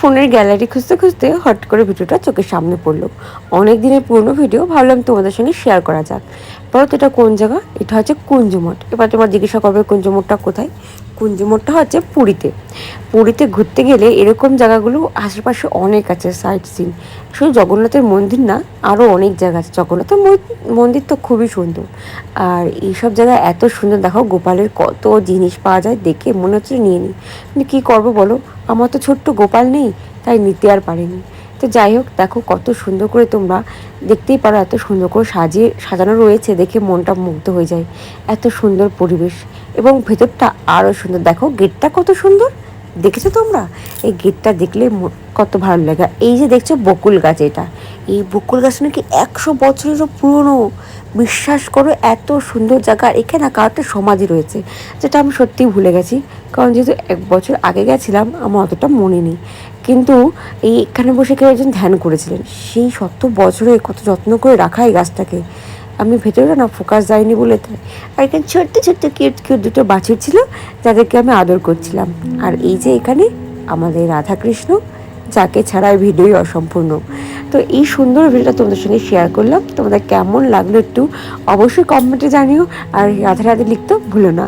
ফোনের গ্যালারি খুঁজতে খুঁজতে হট করে ভিডিওটা চোখের সামনে পড়লো। অনেক দিনের পুরনো ভিডিও, ভাবলাম তোমাদের সঙ্গে শেয়ার করা যাক। বলো তো এটা কোন জায়গা? এটা হচ্ছে কুঞ্জমঠ। এবার তোমার জিজ্ঞাসা করবে কুঞ্জমঠটা কোথায়? কুঞ্জমঠটা হচ্ছে পুরীতে। পুরীতে ঘুরতে গেলে এরকম জায়গাগুলো আশেপাশে অনেক আছে সাইট সিন। শুধু জগন্নাথের মন্দির না, আরও অনেক জায়গা আছে। জগন্নাথের মন্দির তো খুবই সুন্দর। আর এইসব জায়গায় এত সুন্দর, দেখো গোপালের কত জিনিস পাওয়া যায়, দেখে মনে হচ্ছে নিয়ে নিই। কিন্তু কী করবো বলো, আমার তো ছোট্ট গোপাল নেই, তাই নিতে আর পারিনি। তো যাই হোক, দেখো কত সুন্দর করে, তোমরা দেখতেই পারো এত সুন্দর করে সাজানো রয়েছে, দেখে মনটা মুগ্ধ হয়ে যায়। এত সুন্দর পরিবেশ এবং ভেতরটা আরও সুন্দর। দেখো গেটটা কত সুন্দর, দেখেছো তোমরা? এই গেটটা দেখলে কত ভালো লাগে। এই যে দেখছো বকুল গাছ, এটা এই বকুল গাছ নাকি 100 বছরেরও পুরনো। বিশ্বাস করো, এত সুন্দর জায়গা। এখানে না কার একটা সমাধি রয়েছে, যেটা আমি সত্যিই ভুলে গেছি, কারণ যেহেতু 1 বছর আগে গেছিলাম আমার অতটা মনে নেই। কিন্তু এখানে বসে কেউ একজন ধ্যান করেছিলেন, সেই 100 বছরে কত যত্ন করে রাখা এই গাছটাকে। আমি ভেতরে না ফোকাস যায়নি বলে তাই। আর এখানে ছোট্ট ছোট্ট কিউট কিউট দুটো বাছুর ছিল, যাদেরকে আমি আদর করছিলাম। আর এই যে এখানে আমাদের রাধাকৃষ্ণ, যাকে ছাড়া এই ভিডিওই অসম্পূর্ণ। তো এই সুন্দর ভিডিওটা তোমাদের সঙ্গে শেয়ার করলাম। তোমাদের কেমন লাগলো একটু অবশ্যই কমেন্টে জানিও, আর রাধে রাধে লিখতেও ভুলো না।